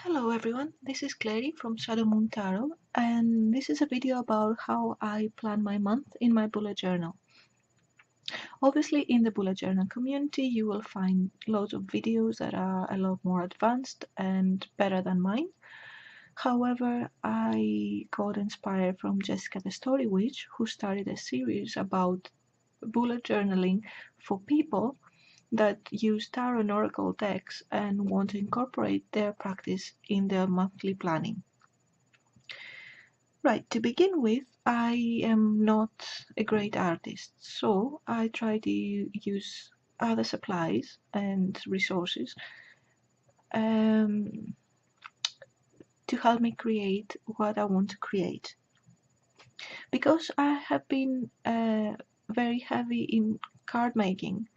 Hello everyone, this is Clary from Shadow Moon Tarot, and this is a video about how I plan my month in my bullet journal. Obviously, in the bullet journal community you will find loads of videos that are a lot more advanced and better than mine. However, I got inspired from Jessica the Story Witch, who started a series about bullet journaling for people that use tarot and oracle decks and want to incorporate their practice in their monthly planning. Right, to begin with, I am not a great artist, so I try to use other supplies and resources to help me create what I want to create. Because I have been very heavy in card making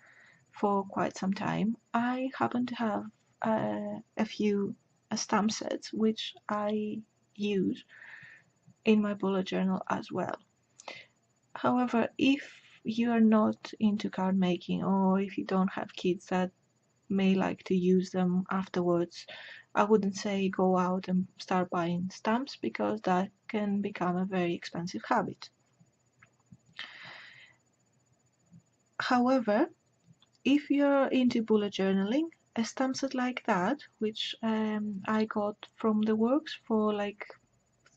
for quite some time, I happen to have a few stamp sets which I use in my bullet journal as well. However, if you are not into card making, or if you don't have kids that may like to use them afterwards, I wouldn't say go out and start buying stamps, because that can become a very expensive habit. However, if you're into bullet journaling, a stamp set like that, which I got from the works for like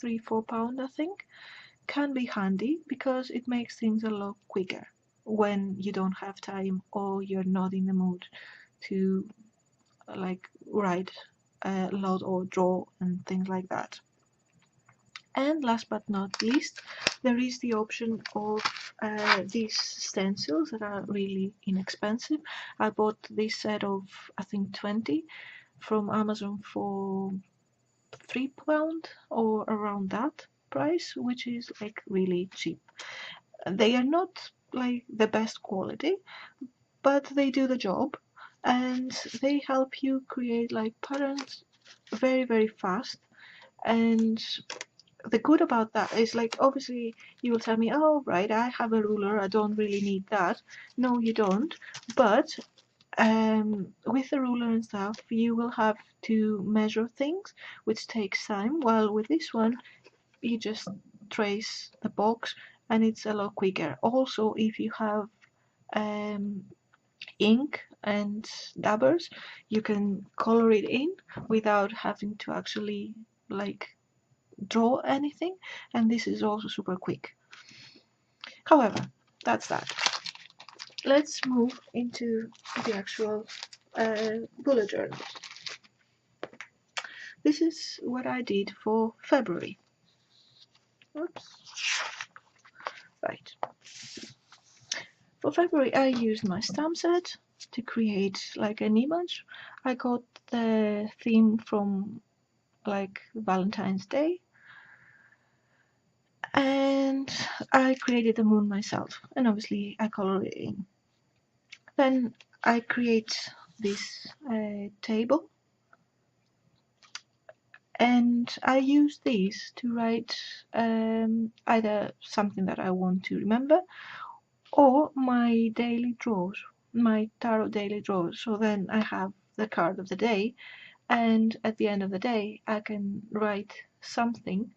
£3-4 I think, can be handy because it makes things a lot quicker when you don't have time or you're not in the mood to like write a lot or draw and things like that. And last but not least, there is the option of these stencils that are really inexpensive. I bought this set of I think 20 from Amazon for £3 or around that price, which is like really cheap. They are not like the best quality, but they do the job, and they help you create like patterns very fast. And the good about that is, like, obviously you will tell me, oh right, I have a ruler, I don't really need that. No, you don't. But with the ruler and stuff, you will have to measure things, which takes time, while with this one you just trace the box and it's a lot quicker. Also, if you have ink and dabbers, you can color it in without having to actually like draw anything, and this is also super quick. However, that's that. Let's move into the actual bullet journal. This is what I did for February. Oops. Right. For February, I used my stamp set to create like an image. I got the theme from like Valentine's Day, and I created the moon myself, and obviously I colored it in. Then I create this table, and I use these to write either something that I want to remember or my daily draws, my tarot daily draws. So then I have the card of the day, and at the end of the day I can write something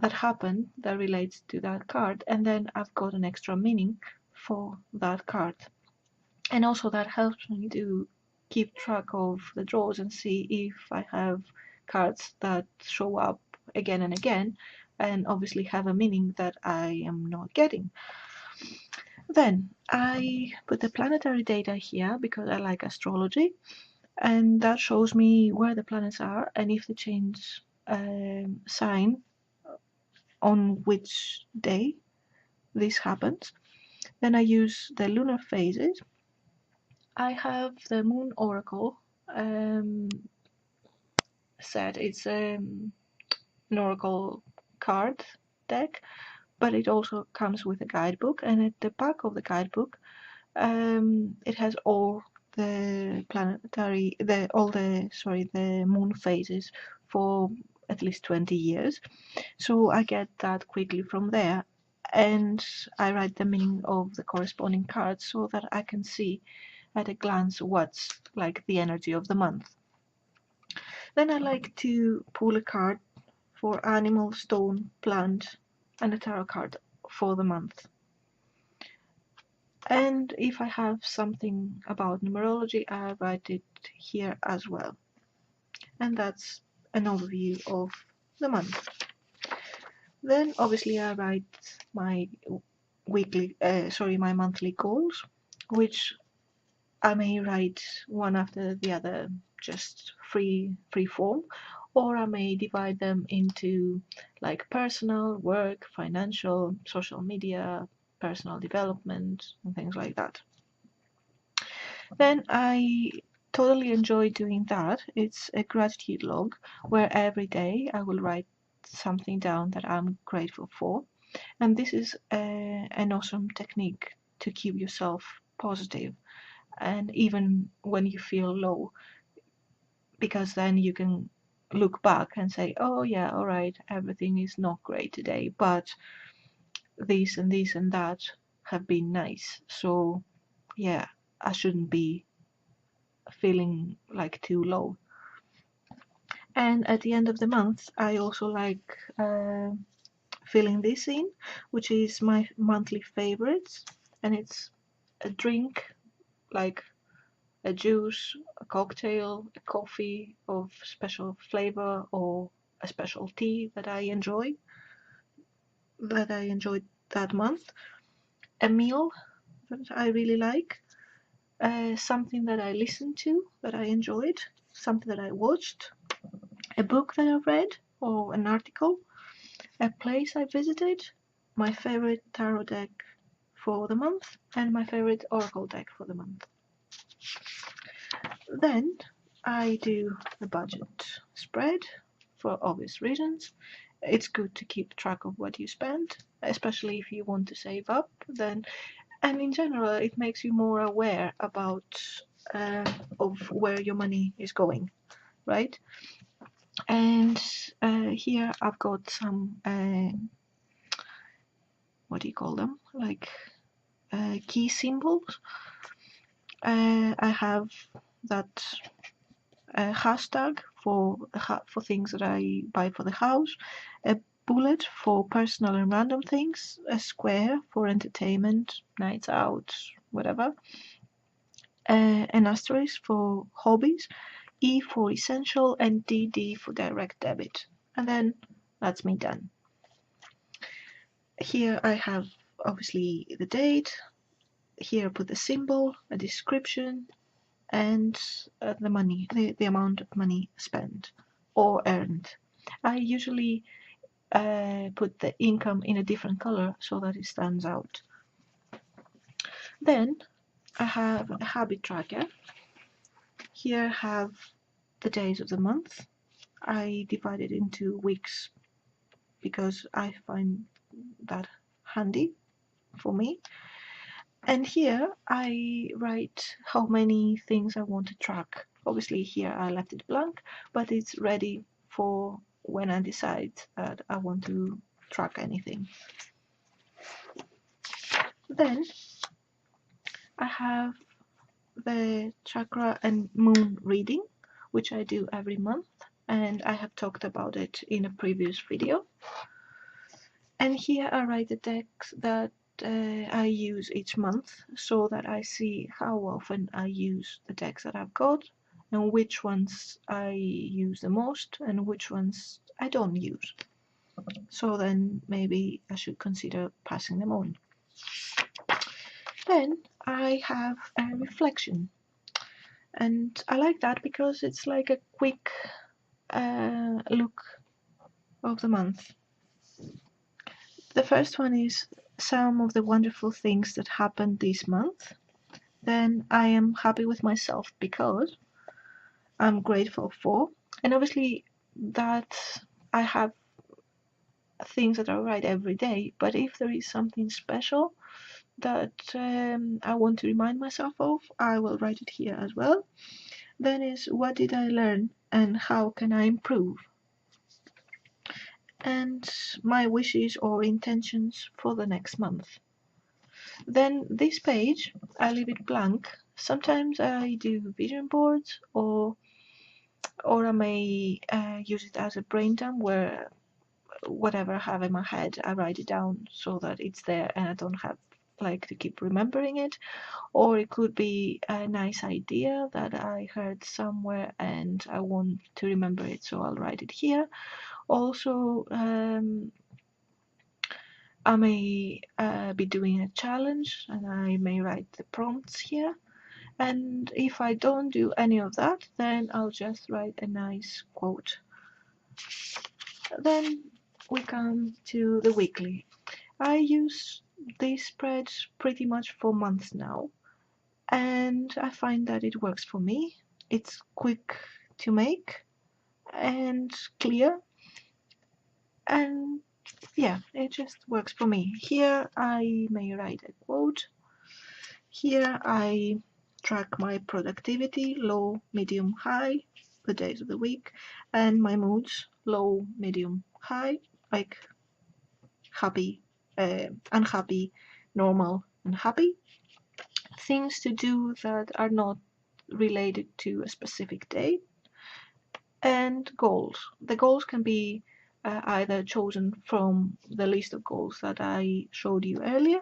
that happened that relates to that card, and then I've got an extra meaning for that card. And also that helps me to keep track of the draws and see if I have cards that show up again and again, and obviously have a meaning that I am not getting. Then I put the planetary data here because I like astrology, and that shows me where the planets are and if they change sign on which day this happens. Then I use the lunar phases. I have the Moon Oracle set. It's an oracle card deck, but it also comes with a guidebook, and at the back of the guidebook it has all the the moon phases for at least 20 years. So I get that quickly from there, and I write the meaning of the corresponding cards so that I can see at a glance what's like the energy of the month. Then I like to pull a card for animal, stone, plant, and a tarot card for the month. And if I have something about numerology, I write it here as well. And that's an overview of the month. Then obviously I write my my monthly goals, which I may write one after the other, just free form, or I may divide them into like personal, work, financial, social media, personal development, and things like that. Then I totally enjoy doing that. It's a gratitude log where every day I will write something down that I'm grateful for. And this is an awesome technique to keep yourself positive, and even when you feel low, because then you can look back and say, oh yeah, all right, everything is not great today, but this and this and that have been nice. So yeah, I shouldn't be feeling like too low. And at the end of the month, I also like filling this in, which is my monthly favorites, and it's a drink like a juice, a cocktail, a coffee of special flavor, or a special tea that I enjoyed that month, a meal that I really like, something that I listened to that I enjoyed, something that I watched, a book that I read or an article, a place I visited, my favorite tarot deck for the month, and my favorite oracle deck for the month. Then I do a budget spread for obvious reasons. It's good to keep track of what you spend, especially if you want to save up. And in general, it makes you more aware about of where your money is going, right? And here I've got some what do you call them? Like key symbols. I have that hashtag for things that I buy for the house, a bullet for personal and random things, a square for entertainment, nights out, whatever, an asterisk for hobbies, E for essential, and DD for direct debit. And then that's me done. Here I have obviously the date. Here I put the symbol, a description, and the money, the amount of money spent or earned. I usually put the income in a different color so that it stands out. Then I have a habit tracker. Here I have the days of the month. I divide it into weeks because I find that handy for me. And here I write how many things I want to track. Obviously here I left it blank, but it's ready for when I decide that I want to track anything. Then I have the chakra and moon reading, which I do every month, and I have talked about it in a previous video. And here I write the decks that I use each month so that I see how often I use the decks that I've got and which ones I use the most and which ones I don't use. So then maybe I should consider passing them on. Then I have a reflection, and I like that because it's like a quick look of the month. The first one is some of the wonderful things that happened this month. Then I am happy with myself because I'm grateful for, and obviously that I have things that I write every day, but if there is something special that I want to remind myself of, I will write it here as well. Then is what did I learn and how can I improve? And my wishes or intentions for the next month. Then this page, I leave it blank. Sometimes I do vision boards or or I may use it as a brain dump where whatever I have in my head, I write it down so that it's there and I don't have like to keep remembering it. Or it could be a nice idea that I heard somewhere and I want to remember it, so I'll write it here. Also, I may be doing a challenge and I may write the prompts here. And if I don't do any of that, then I'll just write a nice quote. Then we come to the weekly. I use this spread pretty much for months now, and I find that it works for me. It's quick to make and clear, and yeah, it just works for me. Here I may write a quote. Here I track my productivity, low, medium, high, the days of the week, and my moods, low, medium, high, like happy, unhappy, normal, and happy. Things to do that are not related to a specific day, and goals. The goals can be either chosen from the list of goals that I showed you earlier,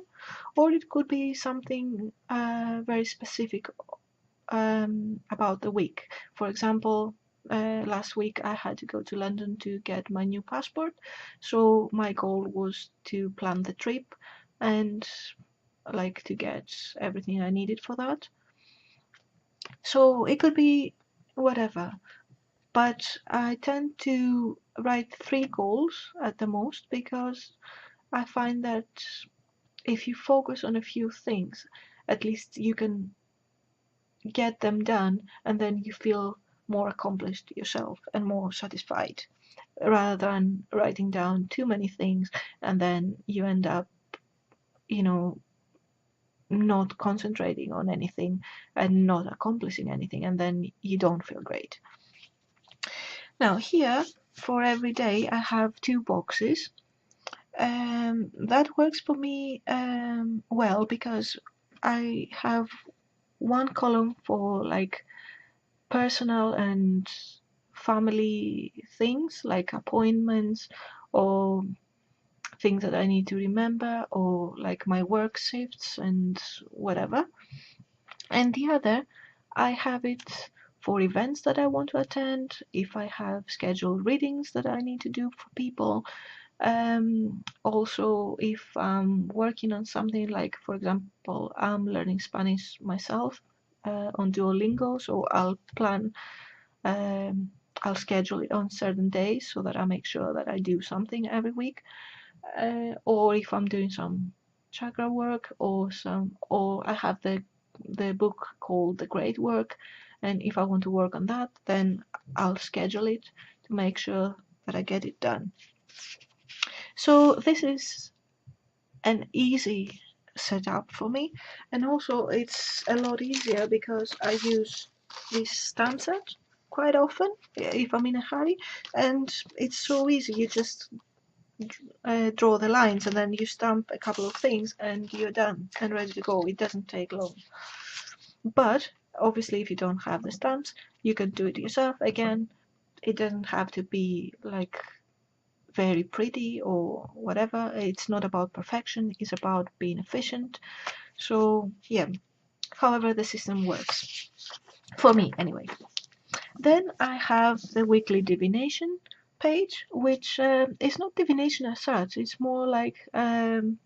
or it could be something very specific about the week. For example, last week I had to go to London to get my new passport, so my goal was to plan the trip and like to get everything I needed for that. So it could be whatever, but I tend to write 3 goals at the most because I find that if you focus on a few things, at least you can get them done and then you feel more accomplished yourself and more satisfied rather than writing down too many things and then you end up, you know, not concentrating on anything and not accomplishing anything, and then you don't feel great. Now here, for every day, I have 2 boxes. That works for me well because I have one column for like personal and family things like appointments or things that I need to remember, or like my work shifts and whatever. And the other, I have it for events that I want to attend, if I have scheduled readings that I need to do for people. Also, if I'm working on something like, for example, I'm learning Spanish myself on Duolingo, so I'll plan, I'll schedule it on certain days so that I make sure that I do something every week. Or if I'm doing some chakra work or I have the book called The Great Work, and if I want to work on that, then I'll schedule it to make sure that I get it done. So this is an easy setup for me, and also it's a lot easier because I use this stamp set quite often if I'm in a hurry, and it's so easy. You just draw the lines and then you stamp a couple of things and you're done and ready to go. It doesn't take long. But obviously if you don't have the stamps, you can do it yourself. Again, it doesn't have to be like very pretty or whatever. It's not about perfection, it's about being efficient. So yeah, however the system works for me anyway. Then I have the weekly divination page, which is not divination as such. It's more like an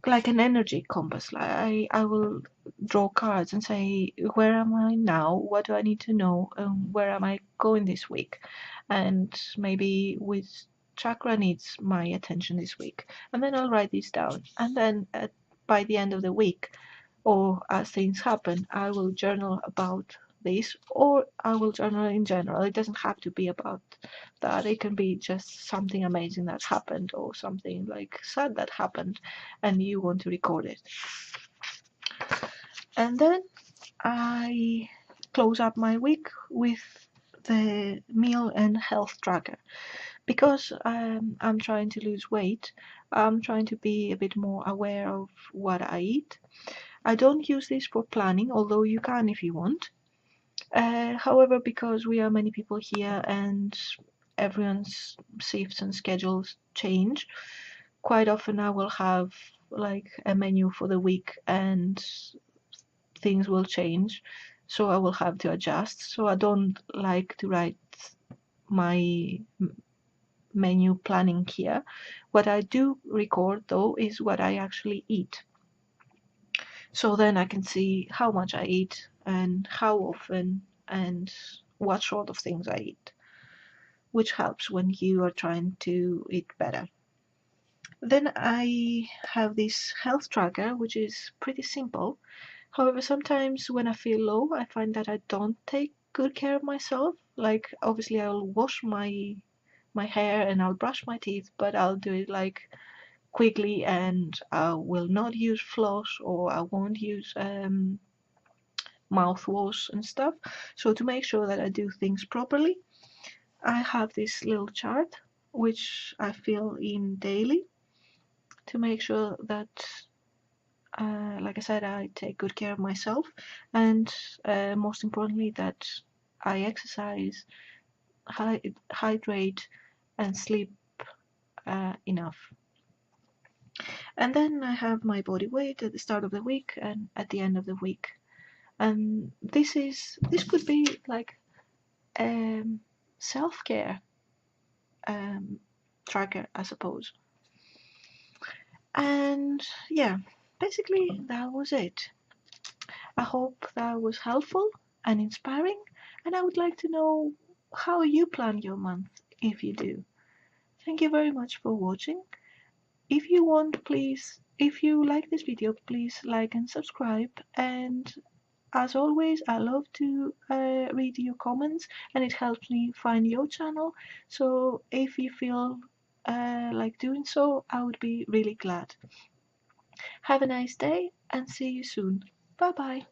energy compass. Like I will draw cards and say, where am I now? What do I need to know? Where am I going this week? And maybe which chakra needs my attention this week. And then I'll write this down. And then by the end of the week, or as things happen, I will journal about this, or I will journal in general. It doesn't have to be about that. It can be just something amazing that happened, or something like sad that happened, and you want to record it. And then I close up my week with the meal and health tracker. Because I'm trying to lose weight, I'm trying to be a bit more aware of what I eat. I don't use this for planning, although you can if you want. However, because we are many people here and everyone's shifts and schedules change, quite often I will have like a menu for the week and things will change. So I will have to adjust. So I don't like to write my menu planning here. What I do record though is what I actually eat. So then I can see how much I eat and how often and what sort of things I eat, which helps when you are trying to eat better. Then I have this health tracker, which is pretty simple. However, sometimes when I feel low, I find that I don't take good care of myself. Like, obviously, I'll wash my hair and I'll brush my teeth, but I'll do it like quickly and I will not use floss or I won't use mouthwash and stuff. So to make sure that I do things properly, I have this little chart which I fill in daily to make sure that, like I said, I take good care of myself and most importantly that I exercise, hydrate, and sleep enough. And then I have my body weight at the start of the week and at the end of the week. And this could be like self-care tracker, I suppose. And yeah, basically that was it. I hope that was helpful and inspiring, and I would like to know how you plan your month if you do. Thank you very much for watching. If you want, please, if you like this video, please like and subscribe. And as always, I love to read your comments and it helps me find your channel. So if you feel like doing so, I would be really glad. Have a nice day and see you soon. Bye bye.